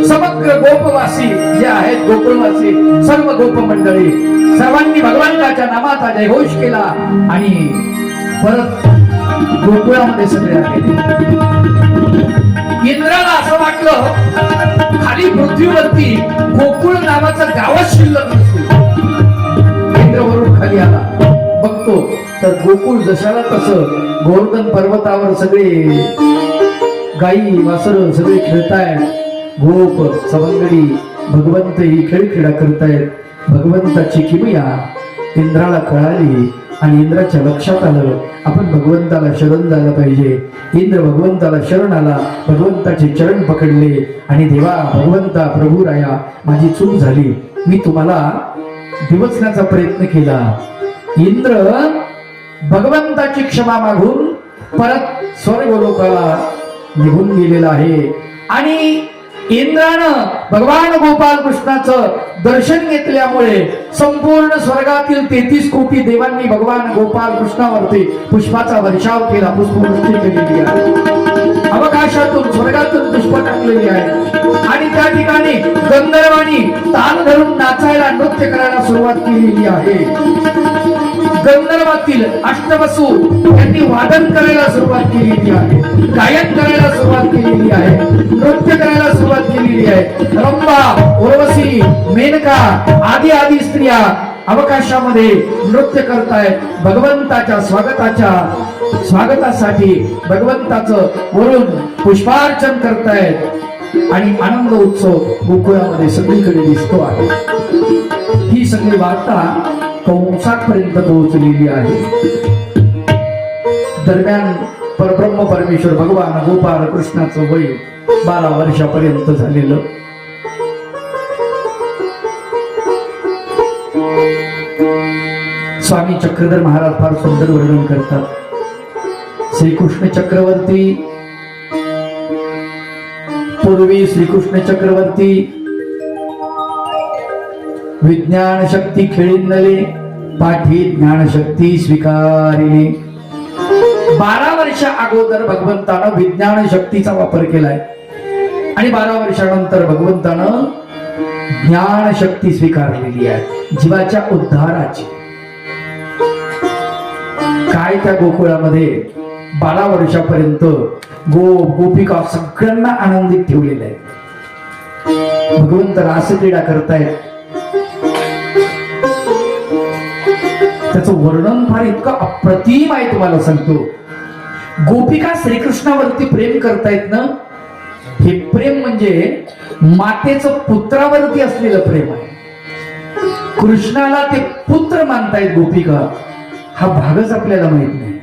समग्र गोपवासी जे आहेत, गोकुळवासी सर्व गोप मंडळी सर्वांनी भगवंताच्या नामाचा जयघोष केला आणि परत गोकुळामध्ये सगळे आले. इंद्राला असं वाटलं खाली पृथ्वीवरती गोकुळ नावाचं गावच शिल्लक नसेल. इंद्र वरून खाली आला, बघतो तर गोकुळ जशाला तसं गोवर्धन पर्वतावर सगळे गाई वासर सगळे खेळतायत. गोप सवंगडी भगवंत ही खेळखेळा करतायत. भगवंताची किमया इंद्राला कळाली आणि इंद्राच्या लक्षात आलं आपण भगवंताला शरण जायला पाहिजे. इंद्र भगवंताला शरण आला, भगवंताचे चरण पकडले आणि देवा भगवंता प्रभू राया माझी चूक झाली, मी तुम्हाला दिवसण्याचा प्रयत्न केला. इंद्र भगवंताची क्षमा मागून परत स्वर्गलोकाला निघून गेलेला आहे. आणि इंद्रानं भगवान गोपाल कृष्णाचं दर्शन घेतल्यामुळे संपूर्ण स्वर्गातील 33 कोटी देवांनी भगवान गोपाल कृष्णावरती पुष्पाचा वर्षाव केला, पुष्पवृष्टी केलेली आहे. अवकाशातून स्वर्गातून पुष्प टाकलेली आहे आणि त्या ठिकाणी गंधर्वांनी ताल धरून नाचायला नृत्य करायला सुरुवात केलेली आहे. गंधर्वातील अष्टवसू यांनी वादन करायला सुरुवात केलेली आहे, गायन करायला सुरुवात केलेली आहे, नृत्य करायला सुरुवात केलेली आहे. रंभा, उर्वशी, मेनका आदी आदी स्त्रिया अवकाशामध्ये नृत्य करतायत. भगवंताच्या स्वागतासाठी भगवंताचं वरून पुष्पार्चन करतायत आणि आनंद उत्सव गोकुळामध्ये सगळीकडे दिसतो आहे. ही सगळी वार्ता कंसापर्यंत पोहोचलेली आहे. दरम्यान परब्रह्म परमेश्वर भगवान गोपाल कृष्णाचं वय 12 वर्षापर्यंत झालेलं. स्वामी चक्रधर महाराज फार सुंदर वर्णन करतात. श्रीकृष्ण चक्रवर्ती पूर्वी श्रीकृष्ण चक्रवर्ती विज्ञान शक्ती खेळीनले पाठी ज्ञान शक्ती स्वीकारिली. 12 वर्षा अगोदर भगवंतानं विज्ञान शक्तीचा वापर केलाय आणि 12 वर्षानंतर भगवंतानं ज्ञान शक्ती स्वीकारलेली आहे जीवाच्या उद्धाराची. काय त्या गोकुळामध्ये 12 वर्षापर्यंत गोपिका सगळ्यांना आनंदित ठेवलेलं आहे. भगवंत रासक्रीडा करतायत. त्याचं वर्णन फार इतकं अप्रतिम आहे, तुम्हाला सांगतो. गोपिका श्रीकृष्णावरती प्रेम करतायत ना, हे प्रेम म्हणजे मातेचं पुत्रावरती असलेलं प्रेम आहे. कृष्णाला ते पुत्र मानतायत गोपिका, हा भागच आपल्याला माहित नाही.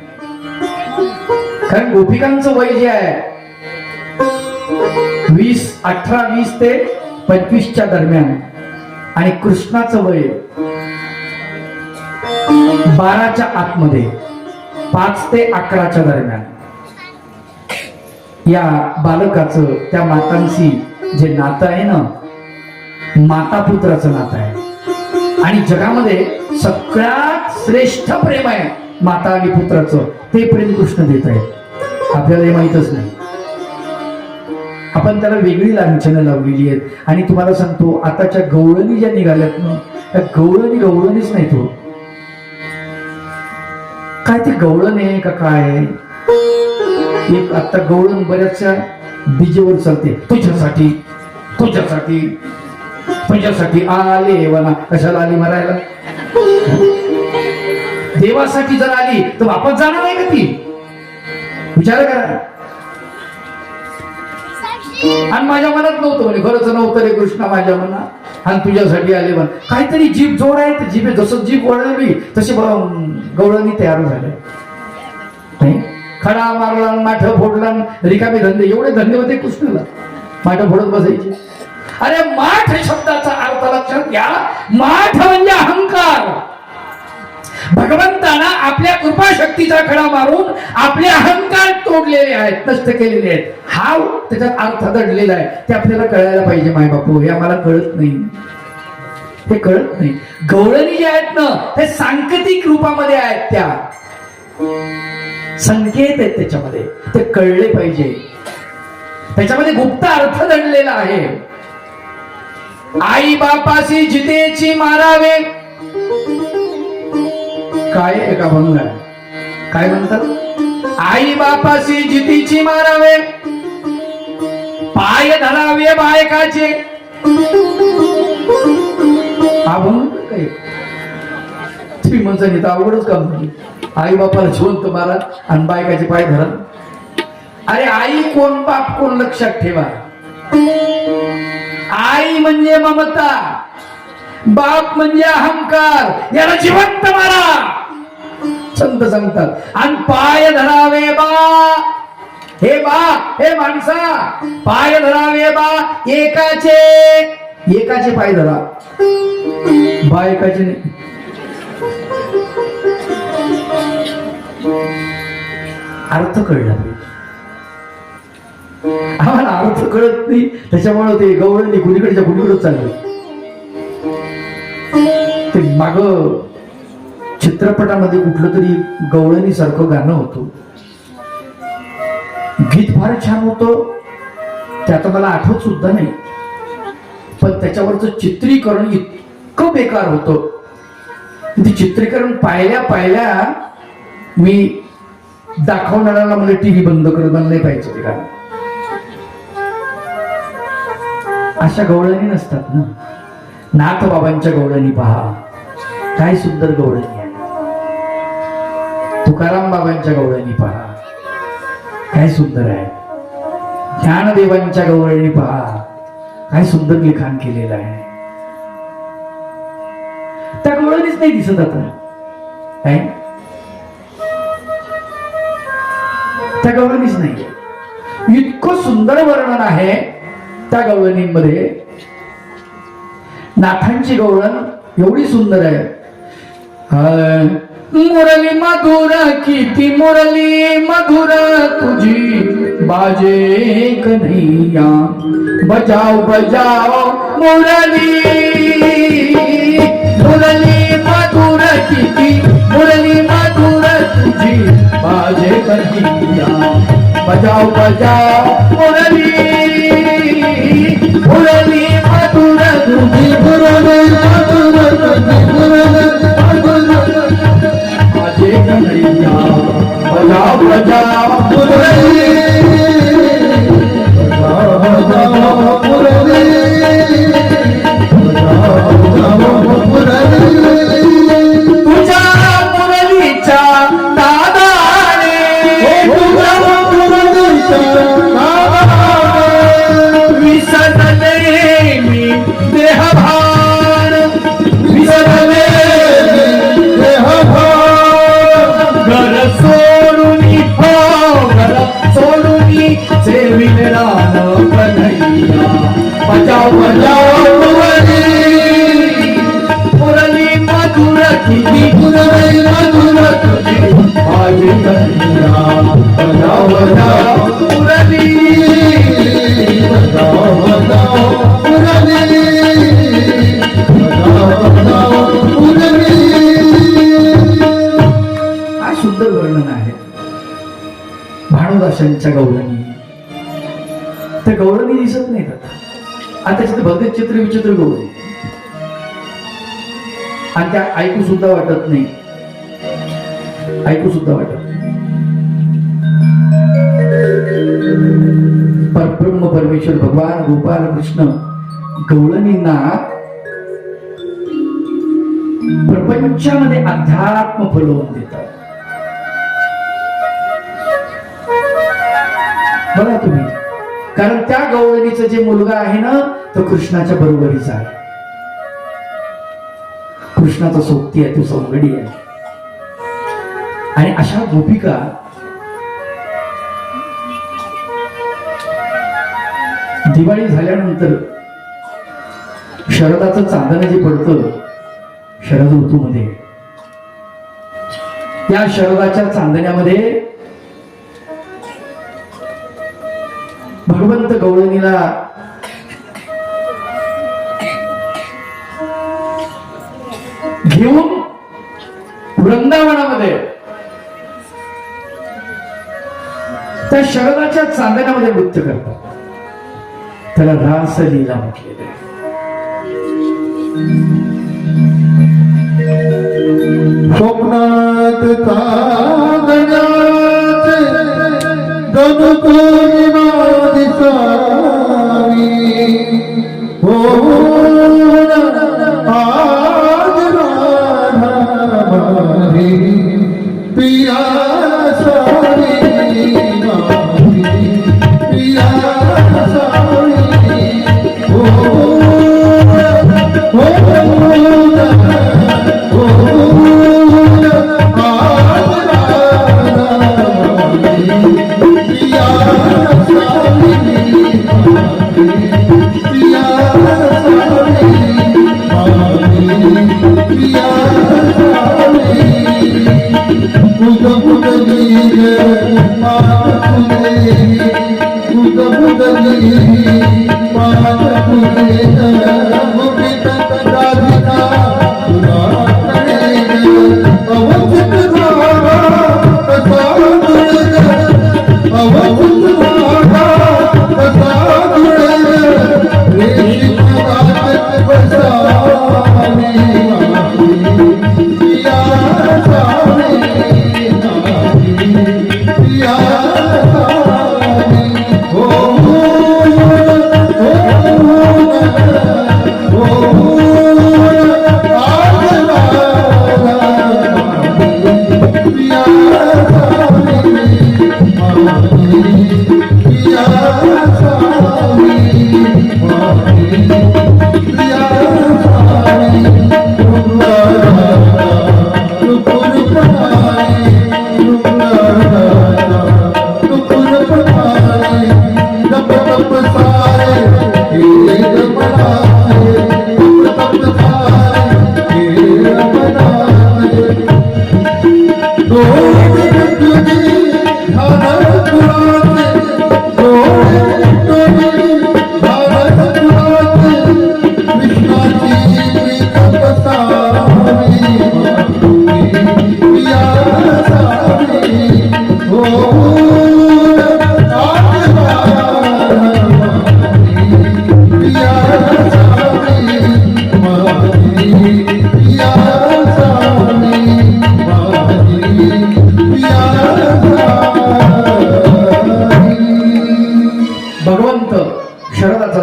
कारण गोपिकांचं वय जे आहे 18, 20 ते 25च्या दरम्यान आणि कृष्णाचं वय 12च्या आतमध्ये 5 ते 11च्या दरम्यान. या बालकाचं त्या मातांशी जे नातं आहे ना, माता पुत्राचं नातं आहे. आणि जगामध्ये सगळ्यात श्रेष्ठ प्रेम आहे माता आणि पुत्राचं, ते प्रेम कृष्ण देत आहे. आपल्याला हे माहितच नाही. आपण त्याला वेगळी लांछनं लावलेली आहेत. आणि तुम्हाला सांगतो, आताच्या गवळणी ज्या निघाल्यात ना, त्या गवळणीच नाही. तो काय ते गवळण आहे का काय? एक आता गवळण बऱ्याचशा डीजेवर चालते. तुझ्यासाठी तुझ्यासाठी तुझ्यासाठी आले वना. कशाला आली मरायला? देवासाठी जर आली तर वापस जाणार नाही का ती? विचार करा. आणि माझ्या मनात नव्हतं म्हणे, खरंच नव्हतं रे कृष्णा माझ्या मनात, आणि तुझ्यासाठी आले म्हण. काहीतरी जीभ जोड आहे. जीभ जसं जीभ वळली तशी गवळणी तयार झाले. खडा मारला, माठ फोडला, रिकामे धंदे, एवढे धंदे होते कृष्णाला. माठ फोडत बसायचे. अरे माठ शब्दाचा अर्थ लक्षात घ्या. माठ म्हणजे अहंकार. भगवंताना आपल्या कृपा शक्तीचा खडा मारून आपले अहंकार तोडलेले आहेत, नष्ट केलेले आहेत. हा त्याच्यात अर्थ दडलेला आहे. ते आपल्याला कळायला पाहिजे. माय बापू, हे आम्हाला कळत नाही, हे कळत नाही. गवळणी जे आहेत ना, ते सांकेतिक रूपामध्ये आहेत, त्या संकेत आहेत त्याच्यामध्ये, ते कळले पाहिजे. त्याच्यामध्ये गुप्त अर्थ दडलेला आहे. आई बापाशी जितेची मारावे, काय एका भंग आहे. काय म्हणतात? आई बापाशी जितीची मारावे, पाय धरावे बायकाचे. हा भंग काय? श्रीमंतांनी तर अवघडच काम झाली. आई बापाला जिवंत मारा आणि बायकाचे पाय धरा. अरे आई कोण बाप कोण लक्षात ठेवा. आई म्हणजे ममता, बाप म्हणजे अहंकार. याला जिवंत मारा संत सांगतात. आणि पाय धरावे बा, हे बा, हे माणसा, पाय धरावे बा एकाचे. एकाचे पाय धरा, बायकाचे नाही. अर्थ कळला पाहिजे. आम्हाला अर्थ कळत नाही, त्याच्यामुळे ते गवळणी कुणीकडच्या कुणीकडे चालले. ते माग चित्रपटामध्ये कुठलं तरी गवळणी सारखं गाणं होतं. गीत फार छान होतं, ते आता मला आठवत सुद्धा नाही, पण त्याच्यावरचं चित्रीकरण इतकं बेकार होतं. ते चित्रीकरण पाहिल्या पाहिल्या मी दाखवणाऱ्याला मला टीव्ही बंद करत नाही पाहिजे. ते गाणं अशा गवळणी नसतात ना. नाथ बाबांच्या गवळणी पहा, काय सुंदर गवळणी आहे. तुकाराम बाबांच्या गवळणी पहा, काय सुंदर आहे. ज्ञानदेवांच्या गवळणी पहा, काय सुंदर लिखाण केलेलं आहे. त्या गवळणीच नाही दिसत आता. काय त्या गवळणीच नाही. इतकं सुंदर वर्णन आहे त्या गवळणींमध्ये. नाथांची गवळण एवढी सुंदर आहे. मुरली मधुर किती मुरली मधुर तुझी बाजे कन्हैया, बजाओ बजाओ मुरली. मुरली मधुर किती मुरली मधुर तुझी बाजे कन्हैया, बजाओ बजाओ मुरली. मुरली मधुर तुझी मुरली मधुर तुझी मुरली बाजे कन्हैया, बजाओ बजाओ मुरली. बजाओ बजाओ मुरली, बजाओ बजाओ मुरली. तुझ्या मुरलीच्या नादाने, तुझ्या मुरलीच्या नादाने विसरले मी देहभान, विसरले घर सोडून, हो घर सोडून सेविल राम कन्हैया, बजाओ बजाओ मुरली. मुरली मधुर किती मुरली मधुर तुझी बाजे कन्हैया, बजाओ बजाओ मुरली. बजाओ बजाओ मुरली, बजाओ बजाओ मुरली. सुंदर वर्णन आहे भानुदासांच्या गवळणी. त्या गवळणी दिसत नाहीत आता. आता त्याच्यात भगत चित्र विचित्र गवळणी, आणि त्या ऐकू सुद्धा वाटत नाही. ऐकू सुद्धा वाटत नाही. परब्रह्म परमेश्वर भगवान गोपाल कृष्ण गवळणींना प्रपंचामध्ये अध्यात्म फलवून देतात. बघा तुम्ही, कारण त्या गवळणीचा जे मुलगा आहे ना, तो कृष्णाच्या बरोबरीचा आहे. कृष्णाचा सोबती आहे, तो सवंगडी आहे. आणि अशा गोपिका दिवाळी झाल्यानंतर शरदाचं चांदणं जे पडतं शरद ऋतूमध्ये, या शरदाच्या चांदण्यामध्ये भगवंत गवळणीला घेऊन वृंदावनामध्ये त्या शरदाच्या चांदण्यामध्ये नृत्य करतात. त्याला रासलीला म्हटलेलं आहे. स्वप्नात चांदण्याचे गणकोणीमा दिसावी हो आज राधा माझी पिया सारी माझी पिया सारी हो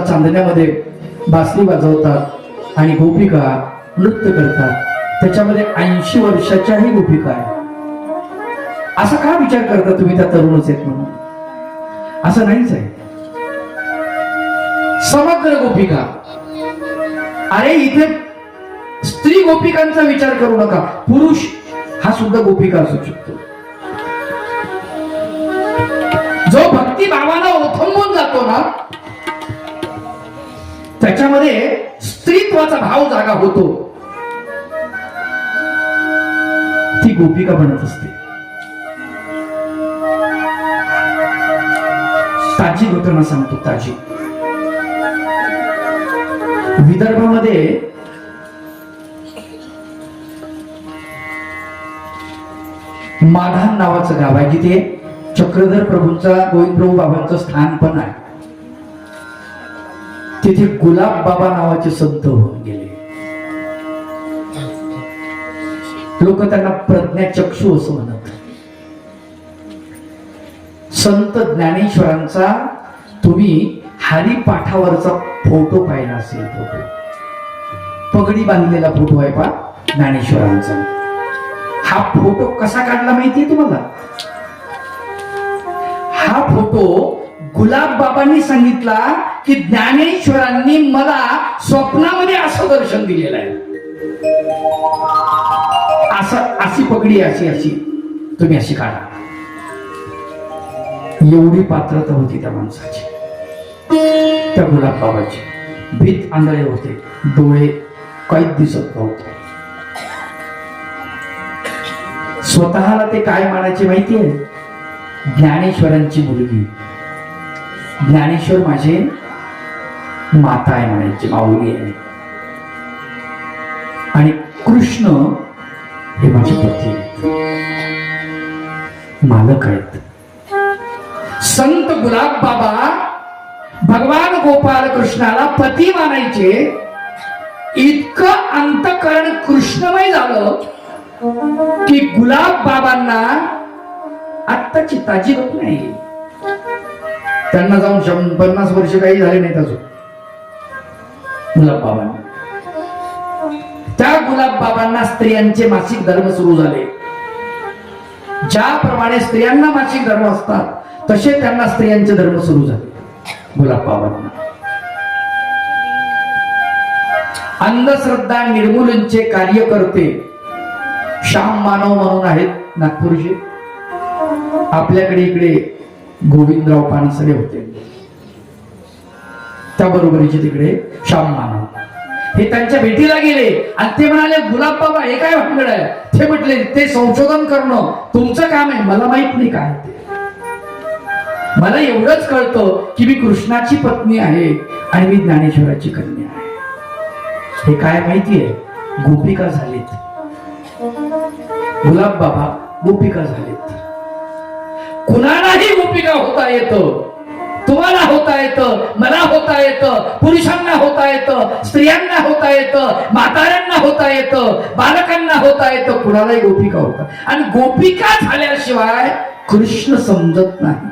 चांदण्यामध्ये बासरी वाजवतात आणि गोपिका नृत्य करतात. त्याच्यामध्ये 80 वर्षाच्याही गोपिका आहे. असा का विचार करता तुम्ही त्या तरुणच आहेत म्हणून? असं नाहीच आहे. समग्र गोपिका. अरे इथे स्त्री गोपिकांचा विचार करू नका. पुरुष हा सुद्धा गोपिका असू शकतो. जो भक्ती भावाला ओथंबून जातो ना, त्याच्यामध्ये स्त्रीत्वाचा भाव जागा होतो. ती गोपिका बनत असते. ताजी घटना सांगतो. ताजी विदर्भामध्ये माधान नावाचं गाव आहे, जिथे चक्रधर प्रभूंचा गोविंद प्रभू बाबांचं स्थान पण आहे. तिथे गुलाब बाबा नावाचे संत होऊन गेले. लोक त्यांना प्रज्ञाचक्षू असं म्हणत. संत ज्ञानेश्वरांचा तुम्ही हरिपाठावरचा फोटो पाहिला असेल. फोटो पगडी बांधलेला फोटो आहे पा ज्ञानेश्वरांचा. हा फोटो कसा काढला माहितीये तुम्हाला? हा फोटो गुलाब बाबांनी सांगितला की ज्ञानेश्वरांनी मला स्वप्नामध्ये असं दर्शन दिलेलं आहे. अशी पगडी अशी अशी तुम्ही अशी काढा. एवढी पात्रता होती त्या माणसाची, त्या गुलाब बाबाची. भीत आंधळे होते, डोळे काहीच दिसत नव्हते. स्वतःला ते काय मानायचे माहितीये? ज्ञानेश्वरांची मुलगी. ज्ञानेश्वर माझे माता आहे म्हणायचे, माऊली आहे. आणि कृष्ण हे माझे पती आहेत, मालक आहेत. संत गुलाब बाबा भगवान गोपाल कृष्णाला पती मानायचे. इतकं अंतःकरण कृष्णमय झालं की गुलाब बाबांना आत्ताची ताजी होत नाही. त्यांना जाऊन 50 वर्ष काही झाले नाहीत अजून. गुलाब बाबांना, त्या गुलाब बाबांना स्त्रियांचे मासिक धर्म सुरू झाले. ज्याप्रमाणे स्त्रियांना मासिक धर्म असतात तसे त्यांना स्त्रियांचे धर्म सुरू झाले गुलाब बाबांना. अंधश्रद्धा निर्मूलनचे कार्यकर्ते श्याम मानव म्हणून आहेत नागपूरचे. आपल्याकडे इकडे गोविंदराव पानसरे होते, त्या बरोबरीचे तिकडे श्याम मानव. हे त्यांच्या भेटीला गेले आणि ते म्हणाले, गुलाब बाबा हे काय भानगड आहे? ते म्हटले, ते संशोधन करणं तुमचं काम आहे, मला माहित नाही काय ते. मला एवढंच कळतं की मी कृष्णाची पत्नी आहे आणि मी ज्ञानेश्वराची कन्या आहे. हे काय माहितीये? गोपिका झालेत. गुलाब बाबा गोपिका झालेत. कुणालाही गोपिका होता येतं. तुम्हाला होता येतं, मला होता येतं, पुरुषांना होता येतं, स्त्रियांना होता येतं, म्हाताऱ्यांना होता येतं, बालकांना होता येतं. कुणालाही गोपिका होता. आणि गोपिका झाल्याशिवाय कृष्ण समजत नाही.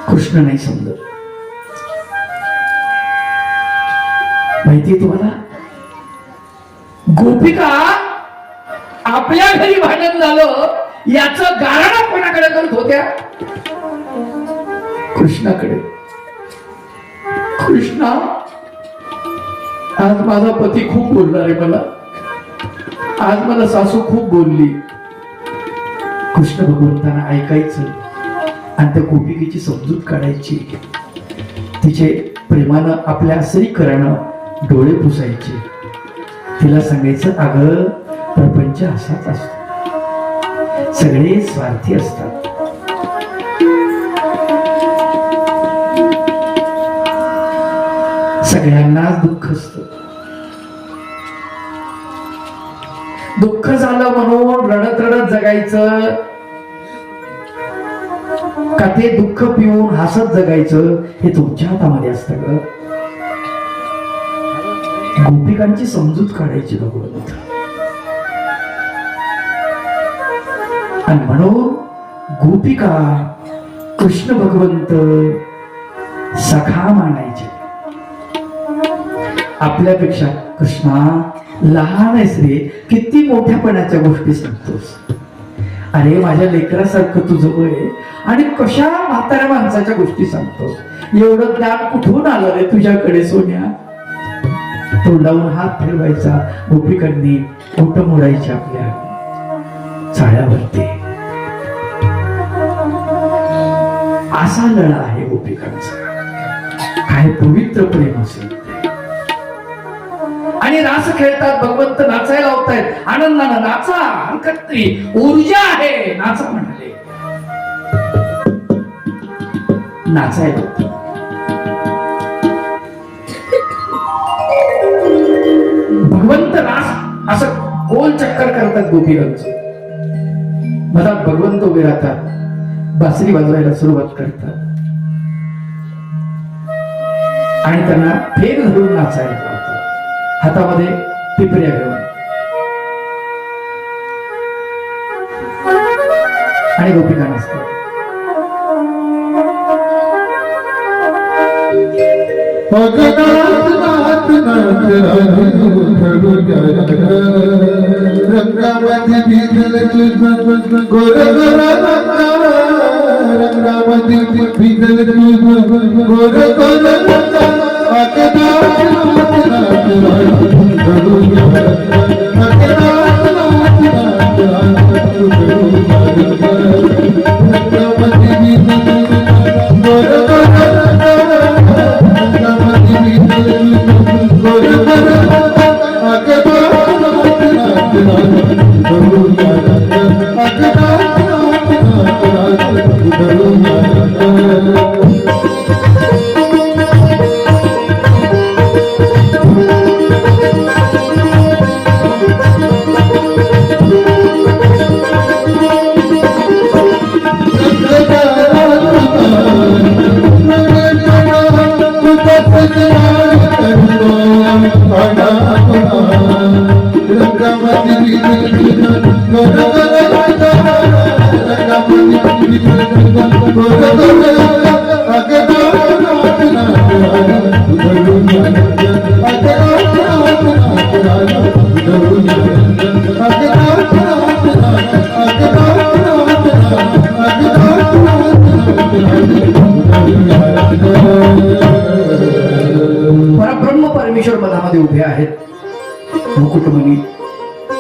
कृष्ण नाही समजत. माहितीये तुम्हाला? गोपिका आपल्या घरी भांडण झालं याचं गारण कोणाकडे करत होत्या? कृष्णाकडे. कृष्णा, आज माझा पती खूप बोलणार आहे मला, आज मला सासू खूप बोलली. कृष्ण भगवंतांना ऐकायचं आणि त्या गोपिकेची समजूत काढायची. तिचे प्रेमानं आपल्या श्रीकरानं डोळे पुसायचे. तिला सांगायचं, अगं प्रपंच असाच असतो, सगळे स्वार्थी असतात. सगळ्यांनाच दुःख असतं. दुःख झालं म्हणून रडत रडत जगायचं का ते दुःख पिऊन हसत जगायचं हे तुमच्या हातामध्ये असतं ग. गोपिकांची समजूत काढायची भगवंत. आणि म्हणून गोपिका कृष्ण भगवंत सखा मानायचे. आपल्यापेक्षा कृष्णा लहान आहेस रे, किती मोठ्यापणाच्या गोष्टी सांगतोस. अरे माझ्या लेकरासारखं तुझं वय आणि कशा म्हाताऱ्या माणसाच्या गोष्टी सांगतोस. एवढं ज्ञान कुठून आलं रे तुझ्याकडे सोन्या? तोंडावून हात फिरवायचा. गोपिकांनी ओठ मोडायची आपल्या चाळ्यावरती. असा लळा आहे गोपिकांचा. काय पवित्र प्रेम असेल. आणि रास खेळतात, भगवंत नाचायला लावतायत. आनंदानं नाचा, हरकत नाही, ऊर्जा आहे, नाचा म्हणाले. नाचायला लावतात. भगवंत रास असं गोल चक्कर करतात गोपीकांचं. मधात भगवंत उभे राहतात, बासरी वाजवायला सुरुवात करतात आणि त्यांना फेर धरून नाचायला लावतात. हातामध्ये पिपऱ्या घेऊन आणि गोपिका नाचतात. रंगामध्ये भिजल तुझं गोर गोर रंगामध्ये भिजल तुझं गोर गोर परब्रह्म परमेश्वर मधामध्ये उभे आहेत. मुकुटमणी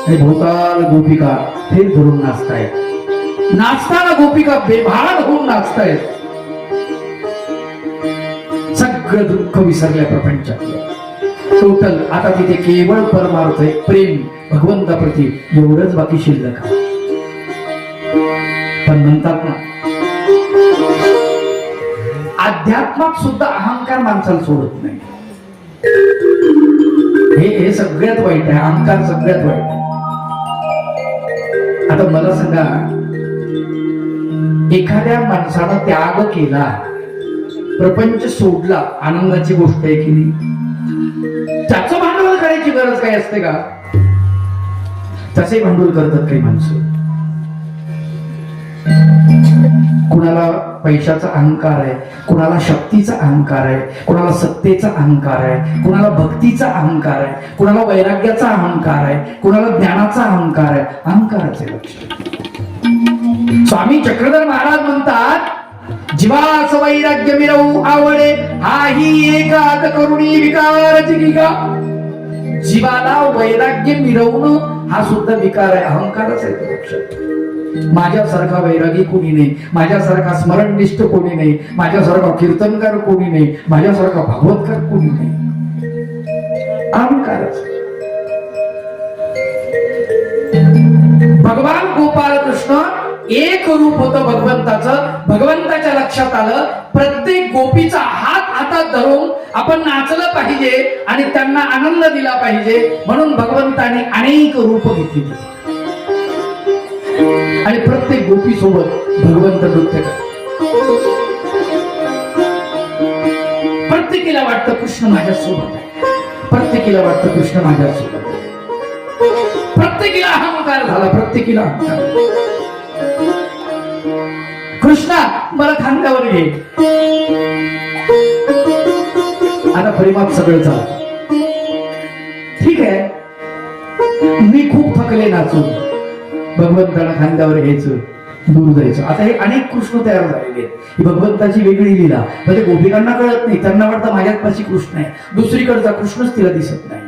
आणि भोवताल गोपिका हे धरून नाचतायत. नाचताना गोपिका बेभान होऊन नाचतायत. सगळं दुःख विसरल्या प्रपंचातलं. टोटल आता तिथे केवळ परमार्थ आहे, प्रेम भगवंताप्रती, एवढंच बाकी शिल्लक आहे. पण म्हणतात ना, अध्यात्मात सुद्धा अहंकार माणसाला सोडत नाही. हे सगळ्यात वाईट आहे. अहंकार सगळ्यात वाईट आहे. आता मला सांगा, एखाद्या माणसानं त्याग केला, प्रपंच सोडला, आनंदाची गोष्ट आहे की नाही? त्याचं भांडवल करायची गरज काय असते का? तसे भांडवल करतात काही माणसं. कुणाला पैशाचा अहंकार आहे, कुणाला शक्तीचा अहंकार आहे, कुणाला सत्तेचा अहंकार आहे, कुणाला भक्तीचा अहंकार आहे, कुणाला वैराग्याचा अहंकार आहे, कुणाला ज्ञानाचा अहंकार आहे. अहंकाराचे लक्ष. स्वामी चक्रधर महाराज म्हणतात, जीवास वैराग्य मिरवू आवडे, हाही एकात करुणी विकार जिगिका. जीवाला वैराग्य मिरवणं हा सुद्धा विकार आहे, अहंकारच आहे. लक्षात. माझ्यासारखा वैरागी कोणी नाही, माझ्यासारखा स्मरणनिष्ठ कोणी नाही, माझ्यासारखा कीर्तनकार कोणी नाही, माझ्यासारखा भागवतकार कोणी नाही. अहंकारच. भगवान गोपाल कृष्ण एक रूप होतं भगवंताचं. भगवंताच्या लक्षात आलं, प्रत्येक गोपीचा हात हातात धरून आपण नाचलं पाहिजे आणि त्यांना आनंद दिला पाहिजे, म्हणून भगवंताने अनेक रूप घेतली आणि प्रत्येक गोपी सोबत भगवंत नृत्य करतात. प्रत्येकीला वाटतं कृष्ण माझ्या सोबत आहे, प्रत्येकीला वाटतं कृष्ण माझ्या सोबत आहे. प्रत्येकीला अहंकार झाला, प्रत्येकीला अहंकार. कृष्णा मला खांद्यावर घे. आता प्रेमात सगळं चालतं. ठीक आहे, मी खूप थकले नाचून. भगवंताला खांद्यावर घ्यायचं, दूर जायचं. आता हे अनेक कृष्ण तयार झालेले आहेत. ही भगवंताची वेगळी लीला. म्हणजे गोपिकांना कळत नाही, त्यांना वाटतं माझ्याच पाशी कृष्ण आहे, दुसरीकडचा कृष्णच तिला दिसत नाही.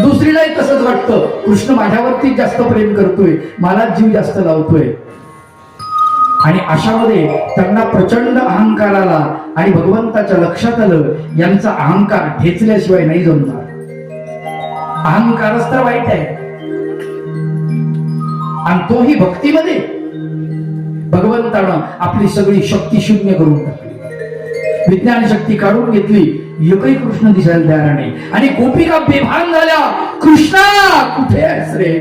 दुसरीलाही तसंच वाटतं, कृष्ण माझ्यावरती जास्त प्रेम करतोय, मला जीव जास्त लावतोय. आणि अशामध्ये त्यांना प्रचंड अहंकार आला आणि भगवंताच्या लक्षात आलं, यांचा अहंकार ठेचल्याशिवाय नाही जमणार. अहंकारच तर वाईट आहे, आणि तोही भक्तीमध्ये. भगवंतानं आपली सगळी शक्ती शून्य करून टाकली, विज्ञान शक्ती काढून घेतली, एकही कृष्ण दिसायला तयार नाही. आणि गोपिका बेभान झाल्या, कृष्णा कुठे आहेस रे?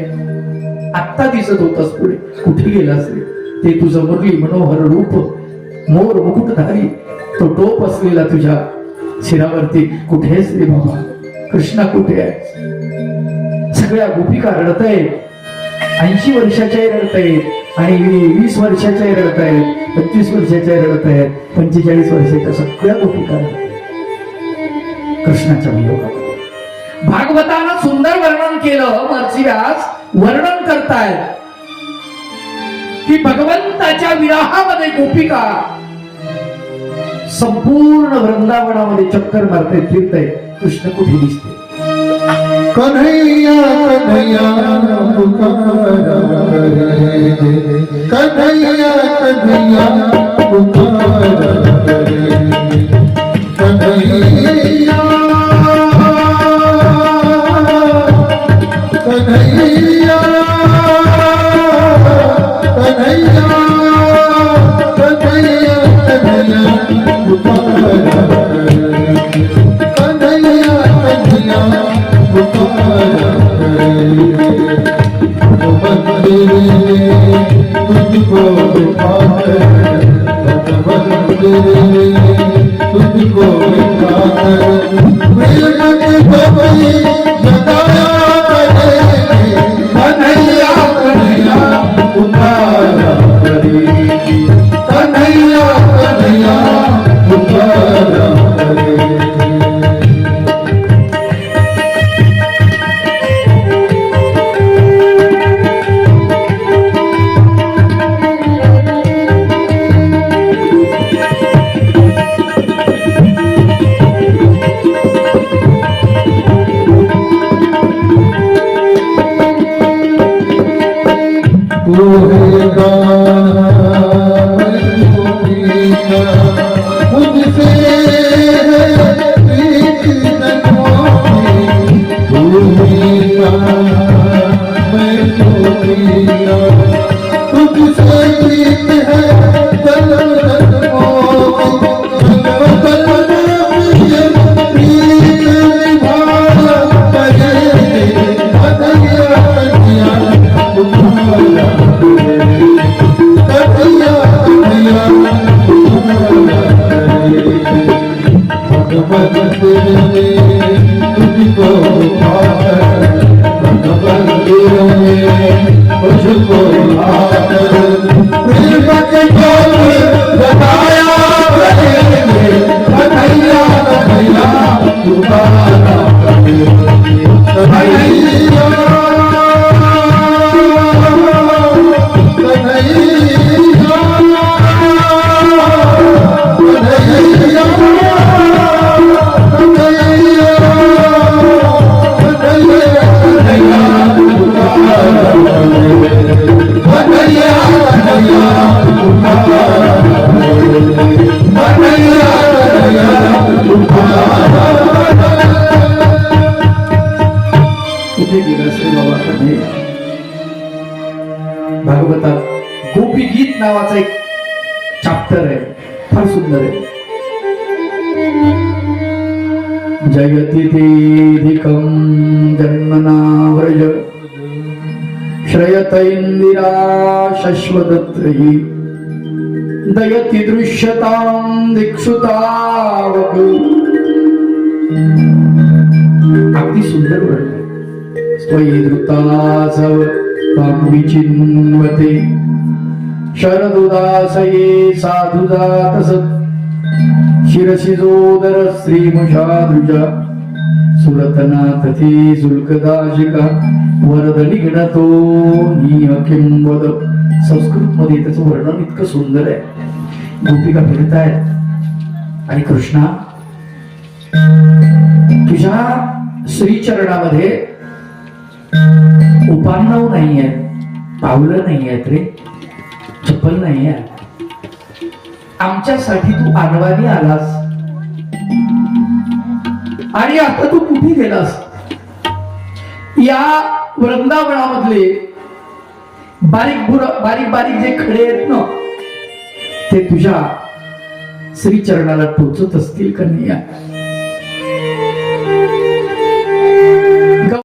आत्ता दिसत होतास, पुढे कुठे गेलास रे? ते तुझं मुरली मनोहर रूप, मोर मुकुटधारी, तो टोप असलेला तुझ्या शिरावरती, कुठे आहेस रे बाबा? कृष्णा कुठे आहेस? सगळ्या गोपिका रडतायत. 80 वर्षाच्या रडत आहेत आणि 20 वर्षाच्या रडत आहेत, 25 वर्षाच्या रडत आहेत, 45 वर्षाच्या सगळ्या गोपिका कृष्णाच्या वियोगात. भागवतानं सुंदर वर्णन केलं. महर्षी व्यास वर्णन करतायत की भगवंताच्या विराहामध्ये गोपिका संपूर्ण वृंदावनामध्ये चक्कर मारते, फिरते. कृष्ण कुठे दिसते? कन्हैया कन्हैया पुकारा रे, कन्हैया कन्हैया पुकारा रे, कन्हैया कन्हैया कन्हैया कन्हैया कन्हैया पुकारा रे, कन्हैया कन्हैया पुकारा रे, मंदिर में तुझको बिठाकर तू है गाना मैं पीता मुझसे है प्रीत नकोरी तू है गाना मैं पीता तुझसे प्रीत है तन तन भागवतात गोपी गीत नावाचा एक चॅप्टर आहे, फार सुंदर आहे. जयति तेधिकं जन्मना व्रज श्रयत इंदिरा शश्वदत्रयी दयति दृश्यतां दिक्षुतावक. अगदी सुंदर वर्णन. स्वयधृतासव त्वां विचिन्वते शरदुदासये साधुजातसत् शिरसिजोदर श्रीमुषादृजा सुरतनाथी शुल्कदाशिका वरद निघ्नतो निह किं वद. संस्कृत मध्ये त्याचं वर्णन इतकं सुंदर आहे. गोपिका फिरत आहेत आणि कृष्णा तुझ्या श्रीचरणामध्ये उपान्नव नाही आहे, पावलं नाही आहेत रे, चप्पल नाही आहे. आमच्यासाठी तू आडवानी आलास आणि आता तू कुठे गेलास. या वृंदावनामधले बारीक बारीक जे खडे आहेत ना ते तुझ्या श्रीचरणाला टोचत असतील का नाही.